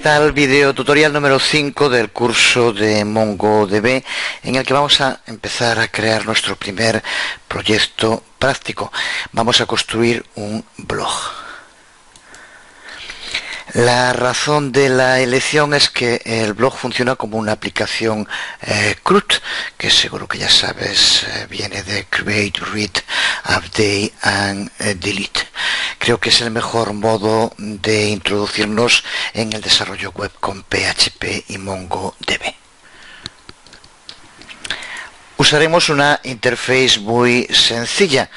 tal? Video tutorial número 5 del curso de MongoDB, en el que vamos a empezar a crear nuestro primer proyecto práctico. Vamos a construir un blog. La razón de la elección es que el blog funciona como una aplicación CRUD, que seguro que ya sabes, viene de Create, Read, Update and Delete. Creo que es el mejor modo de introducirnos en el desarrollo web con PHP y MongoDB. Usaremos una interface muy sencilla,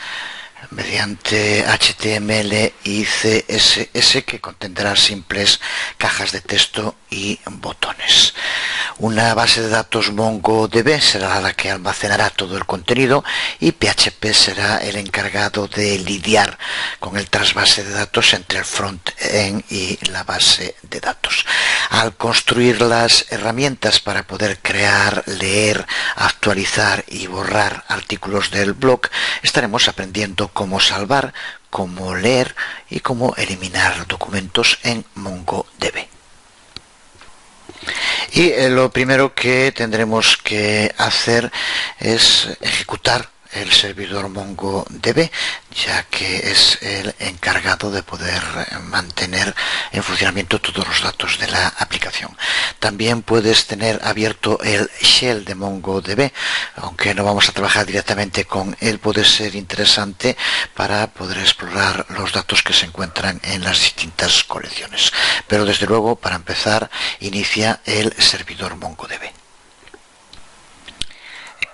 mediante HTML y CSS, que contendrá simples cajas de texto y botones. Una base de datos MongoDB será la que almacenará todo el contenido y PHP será el encargado de lidiar con el trasvase de datos entre el front-end y la base de datos. Al construir las herramientas para poder crear, leer, actualizar y borrar artículos del blog, estaremos aprendiendo cómo salvar, cómo leer y cómo eliminar documentos en MongoDB. Y lo primero que tendremos que hacer es ejecutar el servidor MongoDB, ya que es el encargado de poder mantener en funcionamiento todos los datos de la aplicación. También puedes tener abierto el shell de MongoDB, aunque no vamos a trabajar directamente con él, puede ser interesante para poder explorar los datos que se encuentran en las distintas colecciones. Pero desde luego, para empezar, inicia el servidor MongoDB.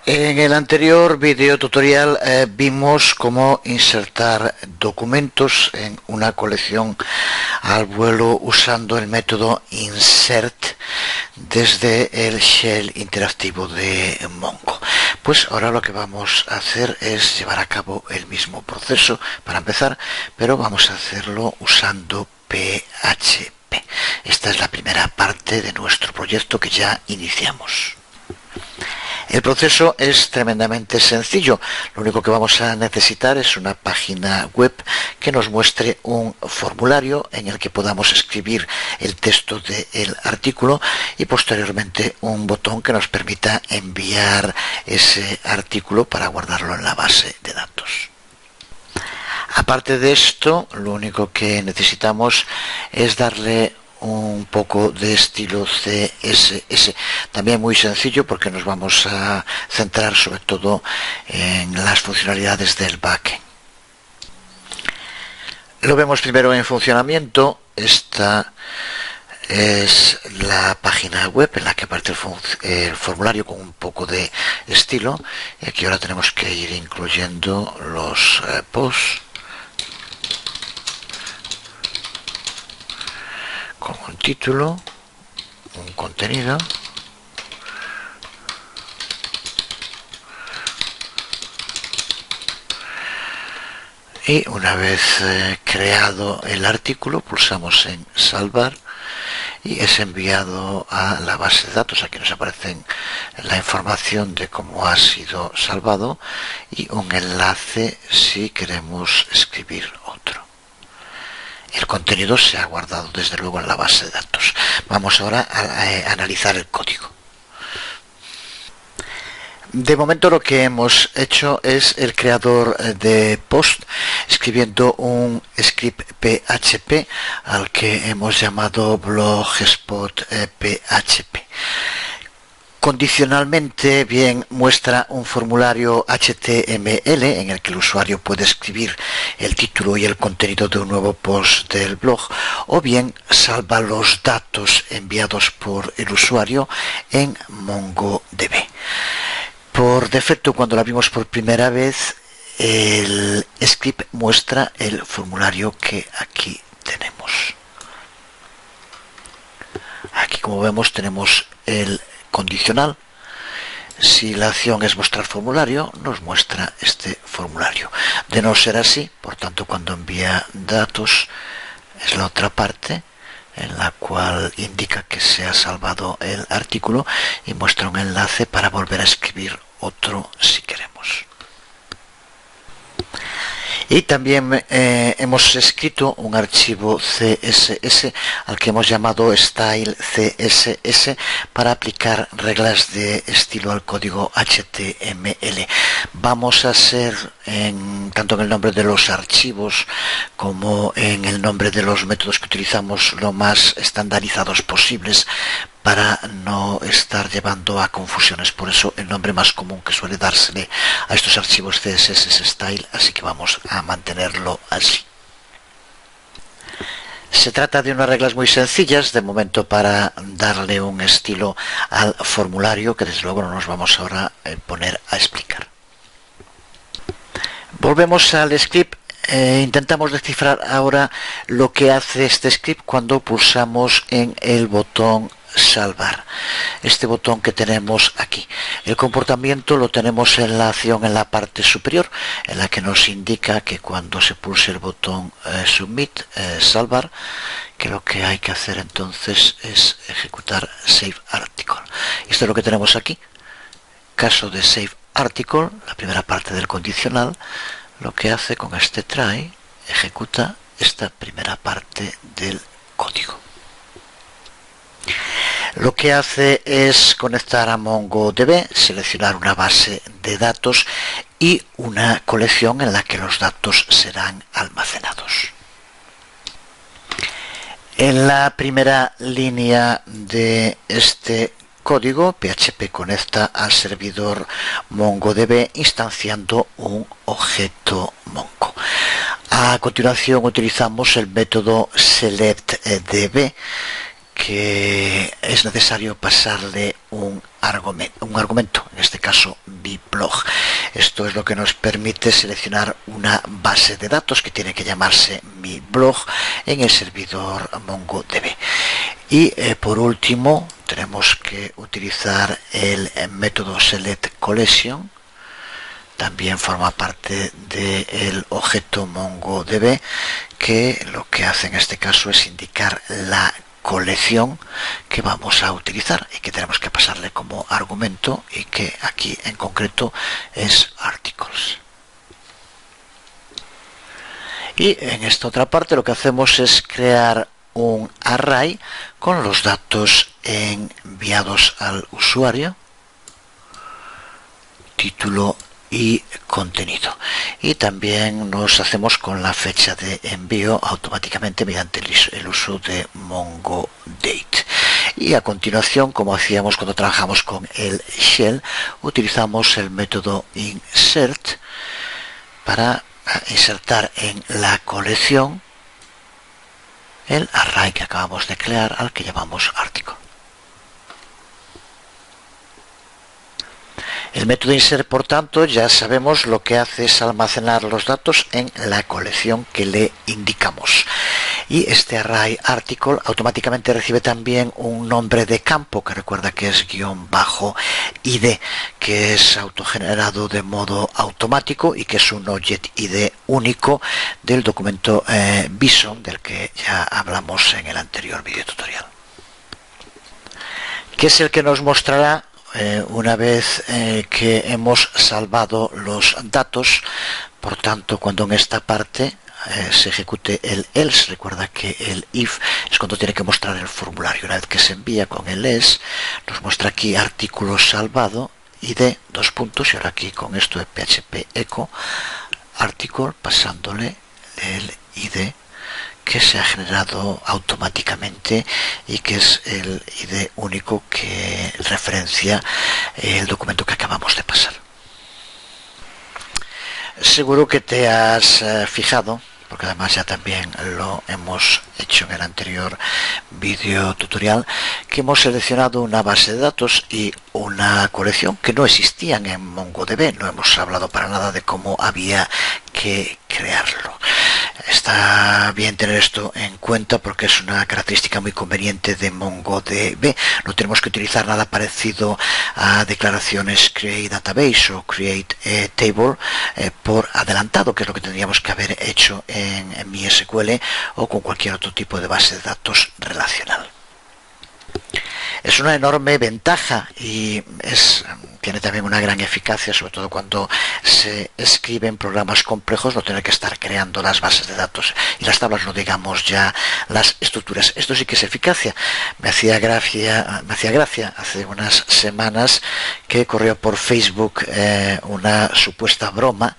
En el anterior video tutorial vimos cómo insertar documentos en una colección al vuelo usando el método insert desde el shell interactivo de Mongo. Pues ahora lo que vamos a hacer es llevar a cabo el mismo proceso para empezar, pero vamos a hacerlo usando PHP. Esta es la primera parte de nuestro proyecto que ya iniciamos. El proceso es tremendamente sencillo. Lo único que vamos a necesitar es una página web que nos muestre un formulario en el que podamos escribir el texto del artículo y posteriormente un botón que nos permita enviar ese artículo para guardarlo en la base de datos. Aparte de esto, lo único que necesitamos es darle un poco de estilo CSS, también muy sencillo porque nos vamos a centrar sobre todo en las funcionalidades del backend. Lo vemos primero en funcionamiento. Esta es la página web en la que aparece el formulario con un poco de estilo, y aquí ahora tenemos que ir incluyendo los posts con un título, un contenido y una vez creado el artículo pulsamos en salvar y es enviado a la base de datos. Aquí nos aparece la información de cómo ha sido salvado y un enlace si queremos escribir otro. El contenido se ha guardado desde luego en la base de datos. Vamos ahora a analizar el código. De momento lo que hemos hecho es el creador de post escribiendo un script PHP al que hemos llamado blogspot PHP. Condicionalmente bien muestra un formulario HTML en el que el usuario puede escribir el título y el contenido de un nuevo post del blog, o bien salva los datos enviados por el usuario en MongoDB. Por defecto, cuando la vimos por primera vez, el script muestra el formulario que aquí tenemos. Aquí, como vemos, tenemos el condicional. Si la acción es mostrar formulario, nos muestra este formulario. De no ser así, por tanto, cuando envía datos, es la otra parte en la cual indica que se ha salvado el artículo y muestra un enlace para volver a escribir otro si queremos. Y también hemos escrito un archivo CSS al que hemos llamado Style CSS para aplicar reglas de estilo al código HTML. Vamos a ser, tanto en el nombre de los archivos como en el nombre de los métodos que utilizamos, lo más estandarizados posibles para no estar llevando a confusiones. Por eso el nombre más común que suele dársele a estos archivos CSS es Style, así que vamos a mantenerlo así. Se trata de unas reglas muy sencillas, de momento, para darle un estilo al formulario, que desde luego no nos vamos ahora a poner a explicar. Volvemos al script. Intentamos descifrar ahora lo que hace este script cuando pulsamos en el botón salvar, este botón que tenemos aquí. El comportamiento lo tenemos en la acción en la parte superior, en la que nos indica que cuando se pulse el botón submit, salvar, que lo que hay que hacer entonces es ejecutar save article. Esto es lo que tenemos aquí. Caso de save article, la primera parte del condicional, lo que hace con este try, ejecuta esta primera parte del código. Lo que hace es conectar a MongoDB, seleccionar una base de datos y una colección en la que los datos serán almacenados. En la primera línea de este código, PHP conecta al servidor MongoDB instanciando un objeto Mongo. A continuación utilizamos el método selectDB, que es necesario pasarle un argumento, en este caso bblog. Esto es lo que nos permite seleccionar una base de datos que tiene que llamarse mi blog en el servidor MongoDB. Y por último tenemos que utilizar el método selectCollection. También forma parte del objeto MongoDB, que lo que hace en este caso es indicar la colección que vamos a utilizar y que tenemos que pasarle como argumento, y que aquí en concreto es articles. Y en esta otra parte lo que hacemos es crear un array con los datos enviados al usuario, título y contenido, y también nos hacemos con la fecha de envío automáticamente mediante el uso de MongoDate. Y a continuación, como hacíamos cuando trabajamos con el shell, utilizamos el método insert para insertar en la colección el array que acabamos de crear, al que llamamos article. El método insert, por tanto, ya sabemos lo que hace es almacenar los datos en la colección que le indicamos. Y este array article automáticamente recibe también un nombre de campo, que recuerda que es --id, que es autogenerado de modo automático y que es un object id único del documento BSON, del que ya hablamos en el anterior video tutorial, que es el que nos mostrará una vez que hemos salvado los datos. Por tanto, cuando en esta parte se ejecute el else, recuerda que el if es cuando tiene que mostrar el formulario. Una vez que se envía con el else, nos muestra aquí artículo salvado, id, dos puntos, y ahora aquí con esto de PHP echo article, pasándole el id que se ha generado automáticamente y que es el ID único que referencia el documento que acabamos de pasar. Seguro que te has fijado, porque además ya también lo hemos hecho en el anterior vídeo tutorial, que hemos seleccionado una base de datos y una colección que no existían en MongoDB. No hemos hablado para nada de cómo había que crearlo. Está bien tener esto en cuenta porque es una característica muy conveniente de MongoDB. No tenemos que utilizar nada parecido a declaraciones create database o create table por adelantado, que es lo que tendríamos que haber hecho en MySQL o con cualquier otro tipo de base de datos relacional. Es una enorme ventaja y es tiene también una gran eficacia, sobre todo cuando se escriben programas complejos, no tener que estar creando las bases de datos y las tablas, no digamos ya las estructuras. Esto sí que es eficacia. Me hacía gracia hace unas semanas que corrió por Facebook una supuesta broma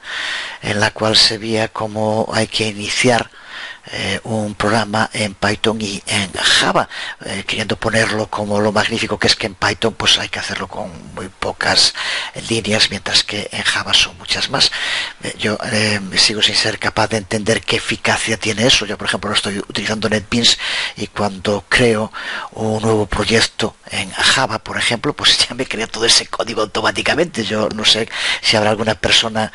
en la cual se veía cómo hay que iniciar un programa en Python y en Java, queriendo ponerlo como lo magnífico que es que en Python pues hay que hacerlo con muy pocas líneas, mientras que en Java son muchas más. Yo sigo sin ser capaz de entender qué eficacia tiene eso. Yo, por ejemplo, no estoy utilizando NetBeans y cuando creo un nuevo proyecto en Java, por ejemplo, pues ya me crea todo ese código automáticamente. Yo no sé si habrá alguna persona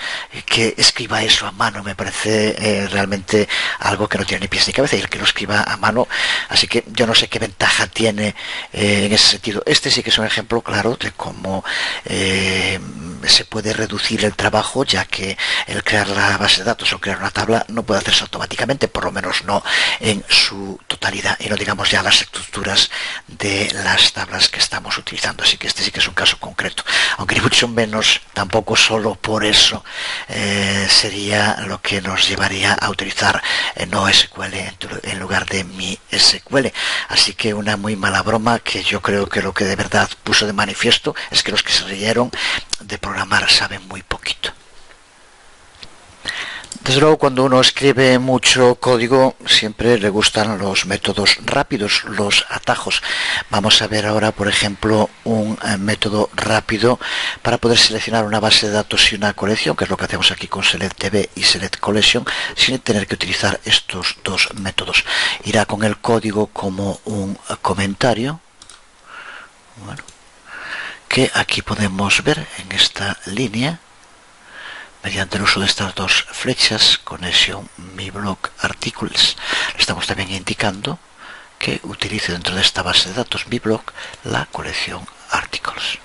que escriba eso a mano. Me parece realmente algo que no tiene ni pies ni cabeza, y el que lo escriba a mano, así que yo no sé qué ventaja tiene en ese sentido. Este sí que es un ejemplo claro de cómo se puede reducir el trabajo, ya que el crear la base de datos o crear una tabla no puede hacerse automáticamente, por lo menos no en su totalidad, y no digamos ya las estructuras de las tablas que estamos utilizando. Así que este sí que es un caso concreto, aunque ni mucho menos tampoco solo por eso sería lo que nos llevaría a utilizar NoSQL en lugar de MySQL. Así que una muy mala broma, que yo creo que lo que de verdad puso de manifiesto es que los que se rieron de programar saben muy poquito. Desde luego, cuando uno escribe mucho código siempre le gustan los métodos rápidos, los atajos. Vamos a ver ahora, por ejemplo, un método rápido para poder seleccionar una base de datos y una colección, que es lo que hacemos aquí con SelectDB y SelectCollection, sin tener que utilizar estos dos métodos. Irá con el código como un comentario, bueno, que aquí podemos ver en esta línea, mediante el uso de estas dos flechas, Connection MyBlock Articles. Le estamos también indicando que utilice dentro de esta base de datos MyBlock la colección Articles.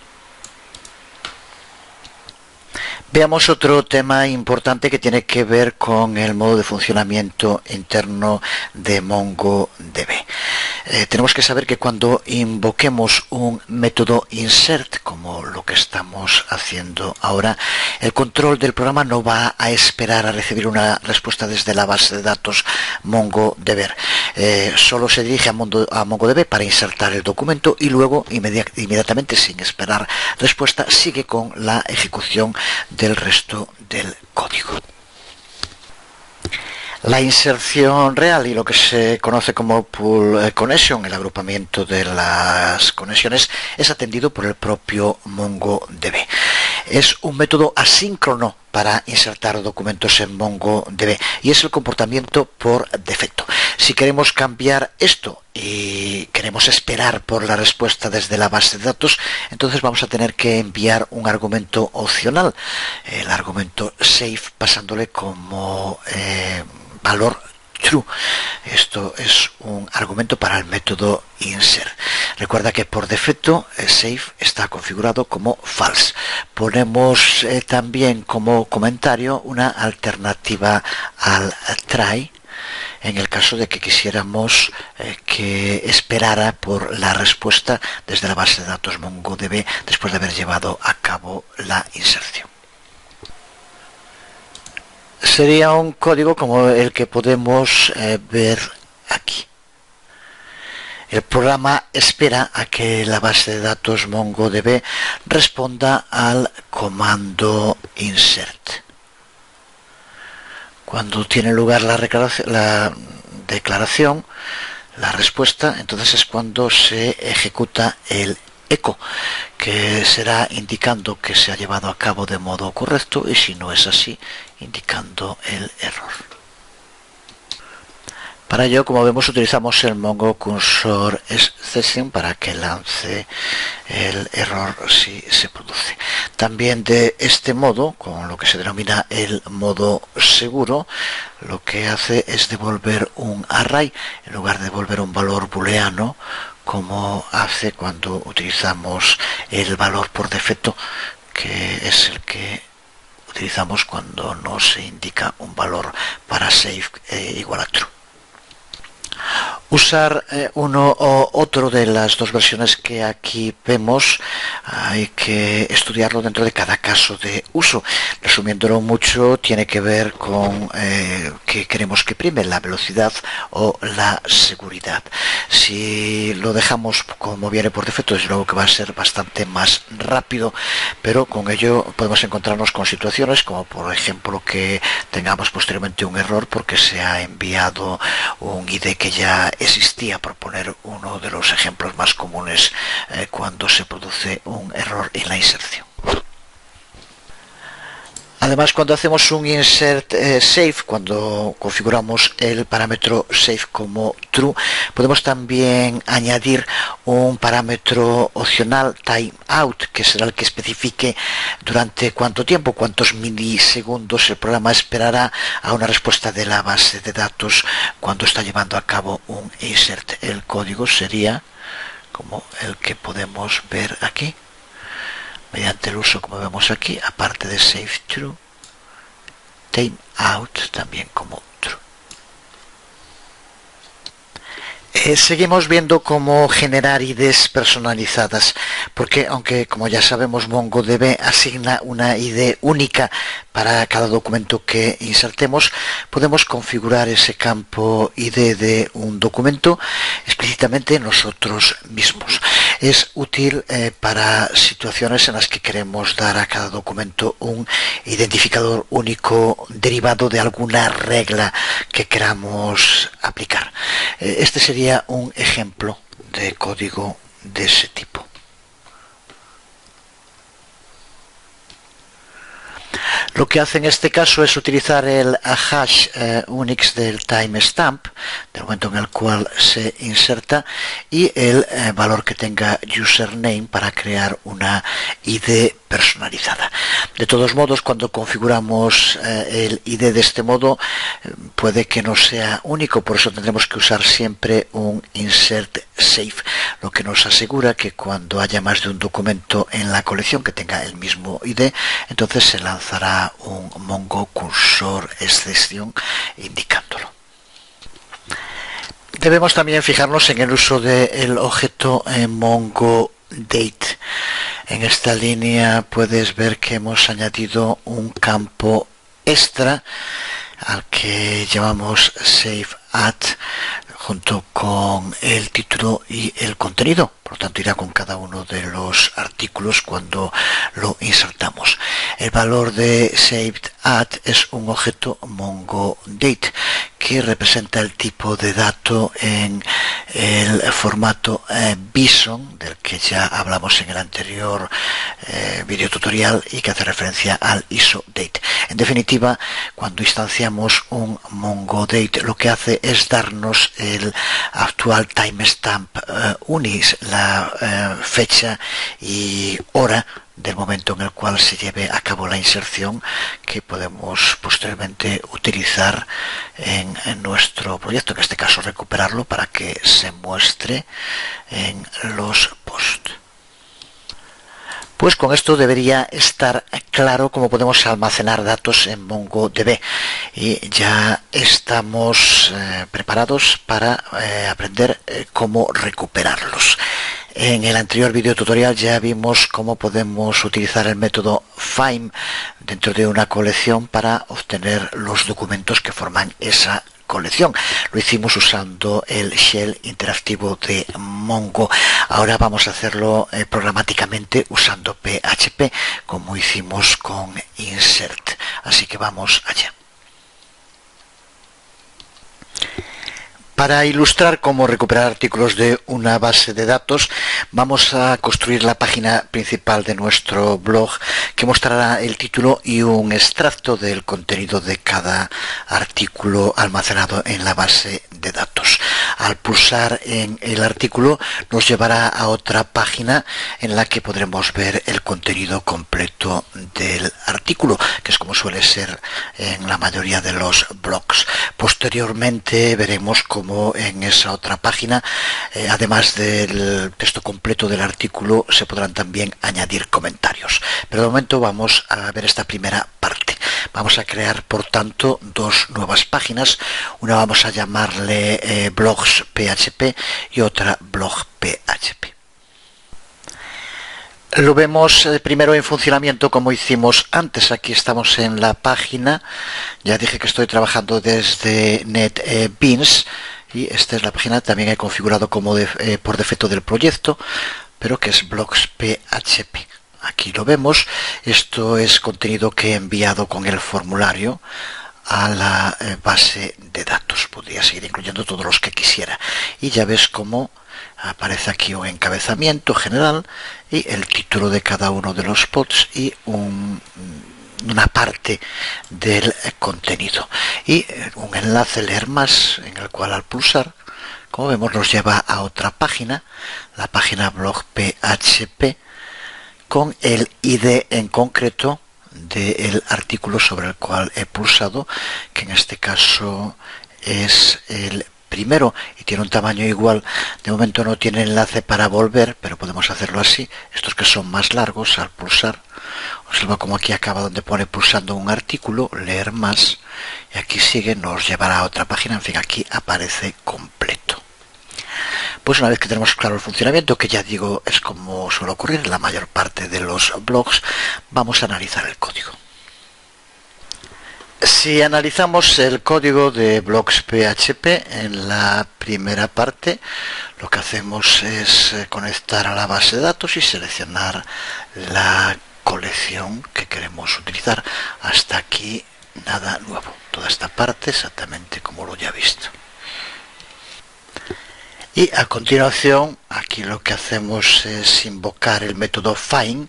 Veamos otro tema importante que tiene que ver con el modo de funcionamiento interno de MongoDB. Tenemos que saber que cuando invoquemos un método insert, como lo que estamos haciendo ahora, el control del programa no va a esperar a recibir una respuesta desde la base de datos MongoDB. Solo se dirige a MongoDB para insertar el documento y luego inmediatamente, sin esperar respuesta, sigue con la ejecución del resto del código. La inserción real y lo que se conoce como pull connection, el agrupamiento de las conexiones, es atendido por el propio MongoDB. Es un método asíncrono para insertar documentos en MongoDB y es el comportamiento por defecto. Si queremos cambiar esto y queremos esperar por la respuesta desde la base de datos, entonces vamos a tener que enviar un argumento opcional, el argumento save, pasándole como valor true. Esto es un argumento para el método insert. Recuerda que por defecto save está configurado como false. Ponemos también como comentario una alternativa al try en el caso de que quisiéramos que esperara por la respuesta desde la base de datos MongoDB después de haber llevado a cabo la inserción. Sería un código como el que podemos ver aquí. El programa espera a que la base de datos MongoDB responda al comando insert. Cuando tiene lugar la declaración, la respuesta, entonces es cuando se ejecuta el eco, que será indicando que se ha llevado a cabo de modo correcto, y si no es así, indicando el error. Para ello, como vemos, utilizamos el Mongo Cursor Exception para que lance el error si se produce. También de este modo, con lo que se denomina el modo seguro, lo que hace es devolver un array en lugar de devolver un valor booleano, como hace cuando utilizamos el valor por defecto, que es el que utilizamos cuando no se indica un valor para save igual a true. Usar uno o otro de las dos versiones que aquí vemos hay que estudiarlo dentro de cada caso de uso. Resumiéndolo mucho, tiene que ver con qué queremos que prime, la velocidad o la seguridad. Si lo dejamos como viene por defecto, desde luego que va a ser bastante más rápido, pero con ello podemos encontrarnos con situaciones como por ejemplo que tengamos posteriormente un error porque se ha enviado un ID que ya existía, por poner uno de los ejemplos más comunes cuando se produce un error en la inserción. Además, cuando hacemos un insert safe, cuando configuramos el parámetro safe como true, podemos también añadir un parámetro opcional timeout, que será el que especifique durante cuánto tiempo, cuántos milisegundos el programa esperará a una respuesta de la base de datos cuando está llevando a cabo un insert. El código sería como el que podemos ver aquí, mediante el uso, como vemos aquí, aparte de save true, timeout también como true. Seguimos viendo cómo generar IDs personalizadas, porque aunque como ya sabemos MongoDB asigna una ID única para cada documento que insertemos, podemos configurar ese campo ID de un documento explícitamente nosotros mismos. Es útil para situaciones en las que queremos dar a cada documento un identificador único derivado de alguna regla que queramos aplicar. Este sería un ejemplo de código de ese tipo. Lo que hace en este caso es utilizar el hash Unix del timestamp, del momento en el cual se inserta, y el valor que tenga username para crear una ID personalizada. De todos modos, cuando configuramos el ID de este modo, puede que no sea único, por eso tendremos que usar siempre un insert safe, lo que nos asegura que cuando haya más de un documento en la colección que tenga el mismo ID, entonces se lanzará un Mongo cursor excepción indicándolo. Debemos también fijarnos en el uso del objeto Mongo Date. En esta línea puedes ver que hemos añadido un campo extra al que llamamos Save At, junto con el título y el contenido. Por lo tanto, irá con cada uno de los artículos cuando lo insertamos. El valor de Saved At es un objeto MongoDate que representa el tipo de dato en el formato BSON, del que ya hablamos en el anterior video tutorial y que hace referencia al ISO date. En definitiva, cuando instanciamos un MongoDate, lo que hace es darnos el actual timestamp UNIX, la fecha y hora del momento en el cual se lleve a cabo la inserción, que podemos posteriormente utilizar en nuestro proyecto, en este caso recuperarlo para que se muestre en los posts. Pues con esto debería estar claro cómo podemos almacenar datos en MongoDB y ya estamos preparados para aprender cómo recuperarlos. En el anterior video tutorial ya vimos cómo podemos utilizar el método find dentro de una colección para obtener los documentos que forman esa colección. Lo hicimos usando el shell interactivo de Mongo. Ahora vamos a hacerlo programáticamente usando PHP, como hicimos con insert. Así que vamos allá. Para ilustrar cómo recuperar artículos de una base de datos, vamos a construir la página principal de nuestro blog, que mostrará el título y un extracto del contenido de cada artículo almacenado en la base de datos. Al pulsar en el artículo nos llevará a otra página en la que podremos ver el contenido completo del artículo, que es como suele ser en la mayoría de los blogs. Posteriormente veremos cómo en esa otra página, además del texto completo del artículo, se podrán también añadir comentarios. Pero de momento vamos a ver esta primera parte. Vamos a crear, por tanto, dos nuevas páginas. Una vamos a llamarle blogs PHP y otra blog PHP. Lo vemos primero en funcionamiento como hicimos antes. Aquí estamos en la página. Ya dije que estoy trabajando desde NetBeans y esta es la página. También he configurado como por defecto del proyecto, pero que es blogs.php. Aquí lo vemos. Esto es contenido que he enviado con el formulario a la base de datos. Podría seguir incluyendo todos los que quisiera. Y ya ves cómo aparece aquí un encabezamiento general y el título de cada uno de los pods y una parte del contenido y un enlace leer más, en el cual al pulsar, como vemos, nos lleva a otra página, la página blog.php, con el ID en concreto del artículo sobre el cual he pulsado, que en este caso es el primero y tiene un tamaño igual. De momento no tiene enlace para volver, pero podemos hacerlo así. Estos que son más largos, al pulsar, observa como aquí acaba donde pone pulsando un artículo, leer más, y aquí sigue, nos llevará a otra página. En fin, aquí aparece completo. Pues una vez que tenemos claro el funcionamiento, que ya digo es como suele ocurrir en la mayor parte de los blogs, vamos a analizar el código. Si analizamos el código de blogs.php, en la primera parte lo que hacemos es conectar a la base de datos y seleccionar la colección que queremos utilizar. Hasta aquí nada nuevo, toda esta parte exactamente como lo ya visto. Y a continuación, aquí lo que hacemos es invocar el método find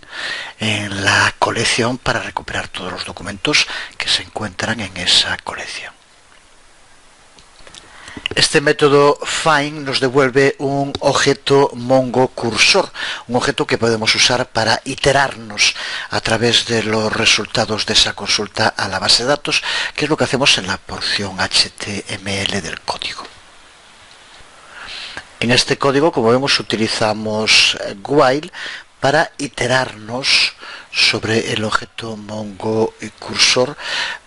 en la colección para recuperar todos los documentos que se encuentran en esa colección. Este método find nos devuelve un objeto Mongo cursor, un objeto que podemos usar para iterarnos a través de los resultados de esa consulta a la base de datos, que es lo que hacemos en la porción HTML del código. En este código, como vemos, utilizamos while para iterarnos sobre el objeto Mongo cursor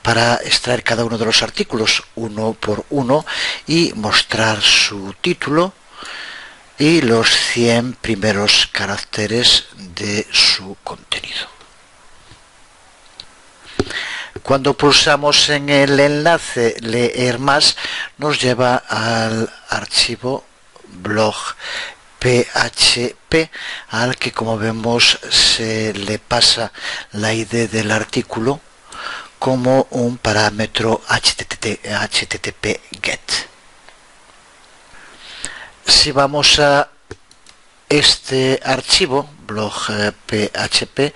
para extraer cada uno de los artículos uno por uno y mostrar su título y los 100 primeros caracteres de su contenido. Cuando pulsamos en el enlace leer más, nos lleva al archivo blog.php, al que, como vemos, se le pasa la ID del artículo como un parámetro HTTP GET. Si vamos a este archivo blog.php,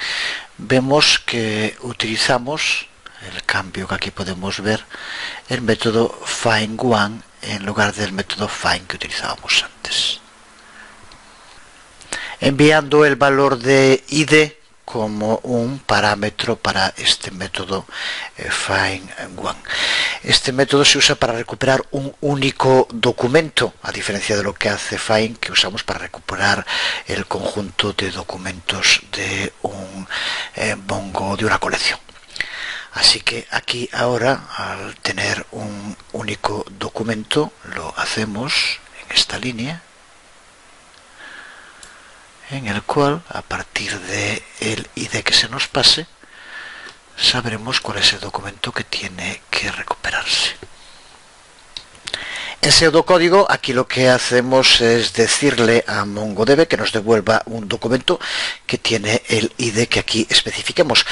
vemos que utilizamos el cambio que aquí podemos ver, el método find1 en lugar del método find que utilizábamos antes, enviando el valor de ID como un parámetro para este método find1. Este método se usa para recuperar un único documento, a diferencia de lo que hace find, que usamos para recuperar el conjunto de documentos de un Mongo, de una colección. Así que aquí ahora, al tener un único documento, lo hacemos en esta línea, en el cual, a partir del ID que se nos pase, sabremos cuál es el documento que tiene que recuperarse. En pseudocódigo, aquí lo que hacemos es decirle a MongoDB que nos devuelva un documento que tiene el ID que aquí especifiquemos.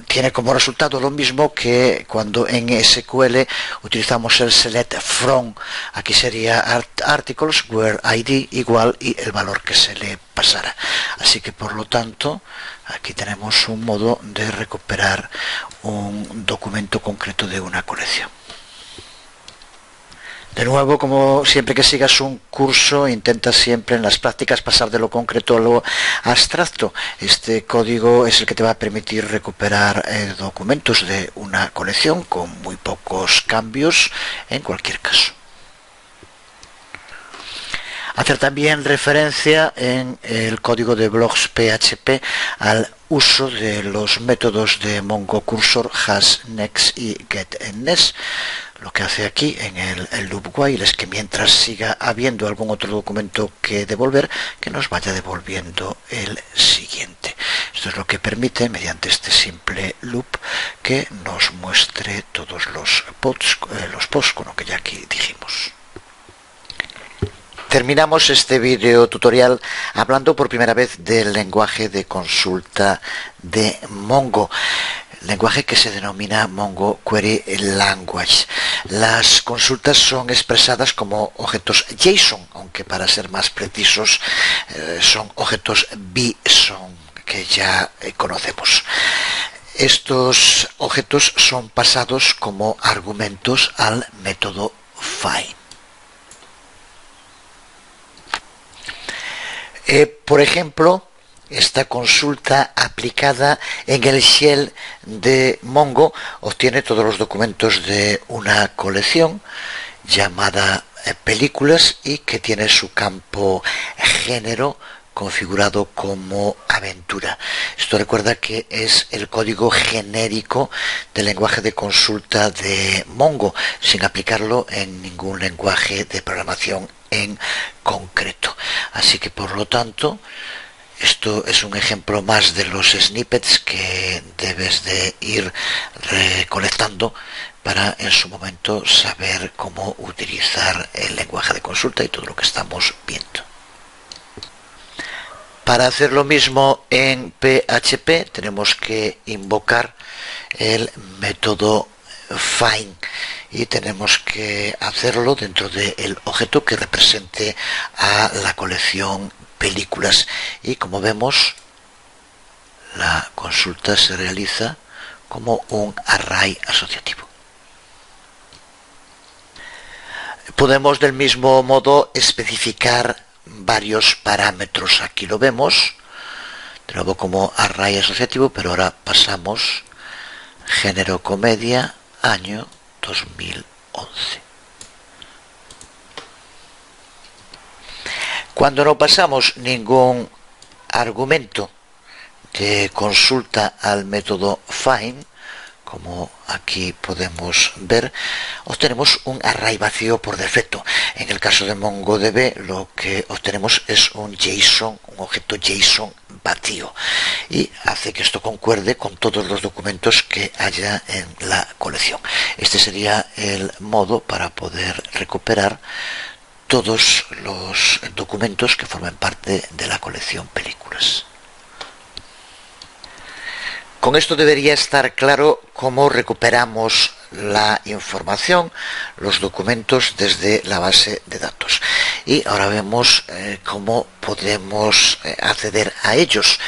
Tiene como resultado lo mismo que cuando en SQL utilizamos el select from. Aquí sería articles where ID igual y el valor que se le pasara. Así que, por lo tanto, aquí tenemos un modo de recuperar un documento concreto de una colección. De nuevo, como siempre que sigas un curso, intenta siempre en las prácticas pasar de lo concreto a lo abstracto. Este código es el que te va a permitir recuperar documentos de una colección con muy pocos cambios en cualquier caso. Hacer también referencia en el código de blogs.php al uso de los métodos de Mongo Cursor, hash, next y getNext. Lo que hace aquí en el loop while es que mientras siga habiendo algún otro documento que devolver, que nos vaya devolviendo el siguiente. Esto es lo que permite, mediante este simple loop, que nos muestre todos los posts con lo que ya aquí dijimos. Terminamos este video tutorial hablando por primera vez del lenguaje de consulta de Mongo, lenguaje que se denomina Mongo Query Language. Las consultas son expresadas como objetos JSON, aunque para ser más precisos son objetos BSON, que ya conocemos. Estos objetos son pasados como argumentos al método find. Por ejemplo, esta consulta aplicada en el shell de Mongo obtiene todos los documentos de una colección llamada películas y que tiene su campo género configurado como aventura. Esto recuerda que es el código genérico del lenguaje de consulta de Mongo, sin aplicarlo en ningún lenguaje de programación en concreto. Así que por lo tanto, esto es un ejemplo más de los snippets que debes de ir recolectando para en su momento saber cómo utilizar el lenguaje de consulta y todo lo que estamos viendo. Para hacer lo mismo en PHP tenemos que invocar el método find y tenemos que hacerlo dentro del objeto que represente a la colección películas, y como vemos la consulta se realiza como un array asociativo. Podemos del mismo modo especificar varios parámetros. Aquí lo vemos de nuevo como array asociativo, pero ahora pasamos género comedia año 2011. Cuando no pasamos ningún argumento de consulta al método find, como aquí podemos ver, obtenemos un array vacío por defecto. En el caso de MongoDB lo que obtenemos es un JSON, un objeto JSON vacío, y hace que esto concuerde con todos los documentos que haya en la colección. Este sería el modo para poder recuperar todos los documentos que formen parte de la colección películas. Con esto debería estar claro cómo recuperamos la información, los documentos desde la base de datos. Y ahora vemos cómo podemos acceder a ellos.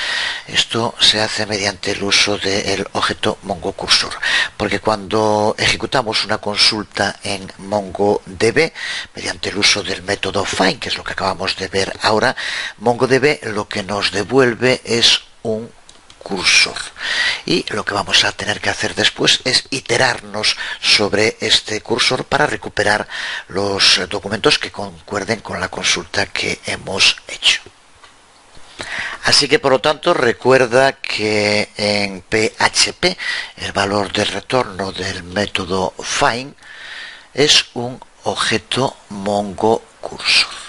Esto se hace mediante el uso del objeto MongoCursor, porque cuando ejecutamos una consulta en MongoDB mediante el uso del método find, que es lo que acabamos de ver ahora, MongoDB lo que nos devuelve es un cursor, y lo que vamos a tener que hacer después es iterarnos sobre este cursor para recuperar los documentos que concuerden con la consulta que hemos hecho. Así que por lo tanto recuerda que en PHP el valor de retorno del método find es un objeto MongoCursor.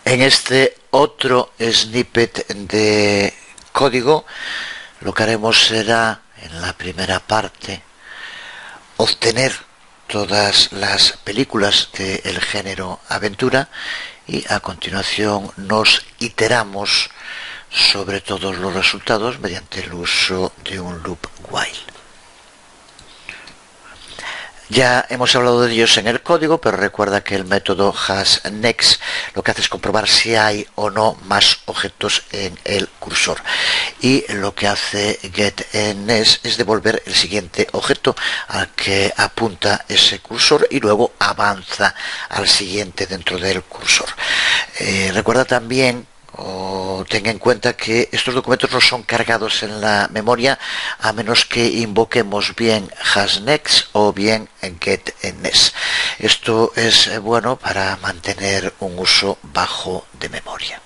En este otro snippet de código lo que haremos será, en la primera parte, obtener todas las películas del género aventura, y a continuación nos iteramos sobre todos los resultados mediante el uso de un loop while. Ya hemos hablado de ellos en el código, pero recuerda que el método hasNext lo que hace es comprobar si hay o no más objetos en el cursor. Y lo que hace getNext es devolver el siguiente objeto al que apunta ese cursor y luego avanza al siguiente dentro del cursor. Recuerda también, o tenga en cuenta, que estos documentos no son cargados en la memoria a menos que invoquemos bien hasNext o bien getNext. Esto es bueno para mantener un uso bajo de memoria.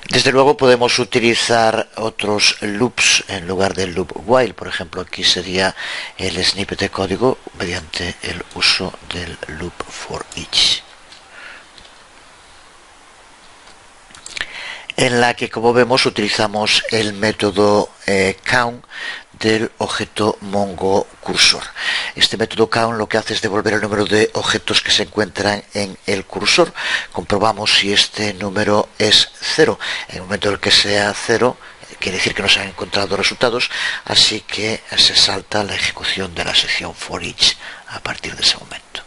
Desde luego podemos utilizar otros loops en lugar del loop while. Por ejemplo, aquí sería el snippet de código mediante el uso del loop for each, en la que, como vemos, utilizamos el método count del objeto Mongo cursor. Este método count lo que hace es devolver el número de objetos que se encuentran en el cursor. Comprobamos si este número es 0. En el momento en el que sea 0, quiere decir que no se han encontrado resultados, así que se salta la ejecución de la sección for each a partir de ese momento.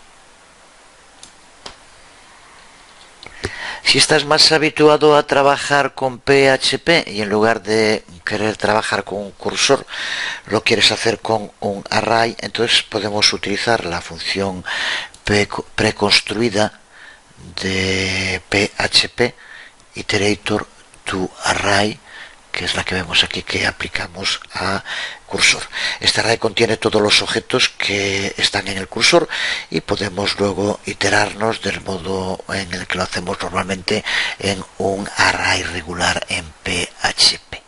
Si estás más habituado a trabajar con PHP y en lugar de querer trabajar con un cursor lo quieres hacer con un array, entonces podemos utilizar la función preconstruida de PHP, iterator to array, que es la que vemos aquí que aplicamos a cursor. Este array contiene todos los objetos que están en el cursor y podemos luego iterarnos del modo en el que lo hacemos normalmente en un array regular en PHP.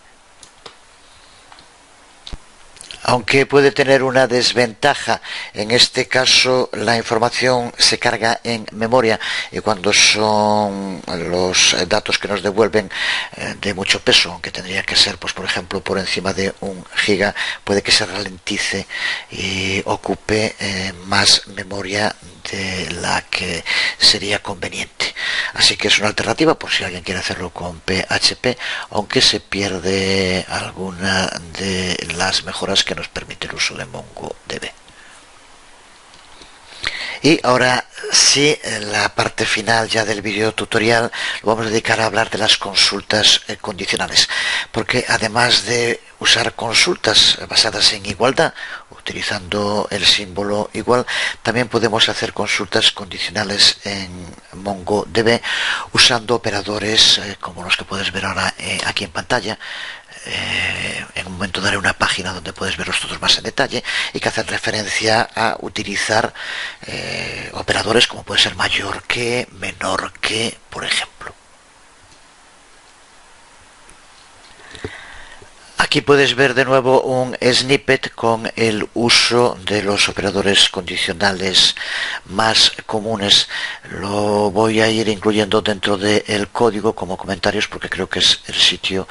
Aunque puede tener una desventaja, en este caso la información se carga en memoria y cuando son los datos que nos devuelven de mucho peso, aunque tendría que ser, pues por ejemplo, por encima de 1 giga, puede que se ralentice y ocupe más memoria de la que sería conveniente. Así que es una alternativa por si alguien quiere hacerlo con PHP, aunque se pierde alguna de las mejoras que nos permite el uso de MongoDB. Y ahora sí, en la parte final ya del video tutorial lo vamos a dedicar a hablar de las consultas condicionales, porque además de usar consultas basadas en igualdad, utilizando el símbolo igual, también podemos hacer consultas condicionales en MongoDB usando operadores como los que puedes ver ahora aquí en pantalla. En un momento daré una página donde puedes verlos todos más en detalle y que hacen referencia a utilizar operadores como puede ser mayor que, menor que, por ejemplo. Aquí puedes ver de nuevo un snippet con el uso de los operadores condicionales más comunes. Lo voy a ir incluyendo dentro del código como comentarios porque creo que es el sitio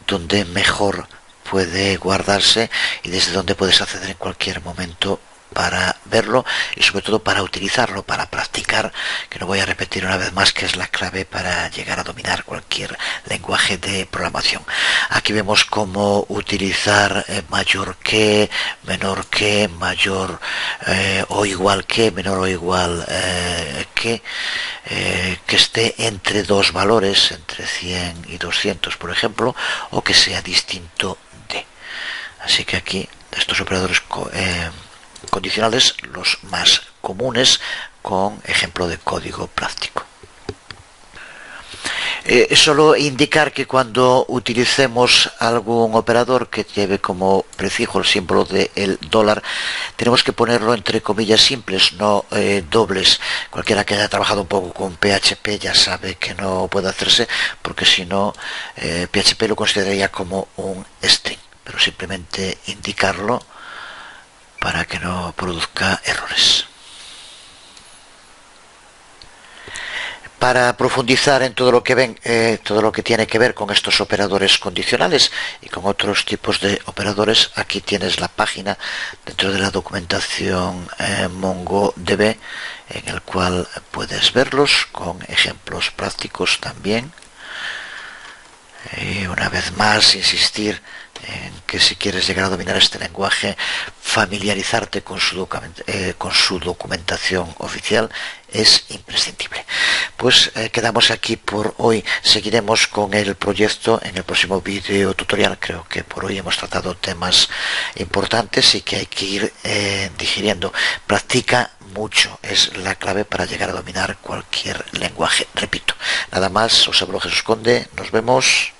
donde mejor puede guardarse y desde donde puedes acceder en cualquier momento para verlo y sobre todo para utilizarlo, para practicar, que no voy a repetir una vez más que es la clave para llegar a dominar cualquier lenguaje de programación. Aquí vemos cómo utilizar mayor que, menor que, mayor o igual que, menor o igual que esté entre dos valores, entre 100 y 200 por ejemplo, o que sea distinto de. Así que aquí estos operadores condicionales, los más comunes, con ejemplo de código práctico. Solo indicar que cuando utilicemos algún operador que lleve como prefijo el símbolo del dólar, tenemos que ponerlo entre comillas simples, no dobles. Cualquiera que haya trabajado un poco con PHP ya sabe que no puede hacerse, porque si no, PHP lo consideraría como un string, pero simplemente indicarlo para que no produzca errores. Para profundizar en todo lo que tiene que ver con estos operadores condicionales y con otros tipos de operadores, aquí tienes la página dentro de la documentación MongoDB en el cual puedes verlos con ejemplos prácticos también. Y una vez más insistir en que si quieres llegar a dominar este lenguaje, familiarizarte con su documentación oficial es imprescindible. Pues quedamos aquí por hoy. Seguiremos con el proyecto en el próximo video tutorial. Creo que por hoy hemos tratado temas importantes y que hay que ir digiriendo. Practica mucho, es la clave para llegar a dominar cualquier lenguaje. Repito, nada más, os hablo Jesús Conde, nos vemos.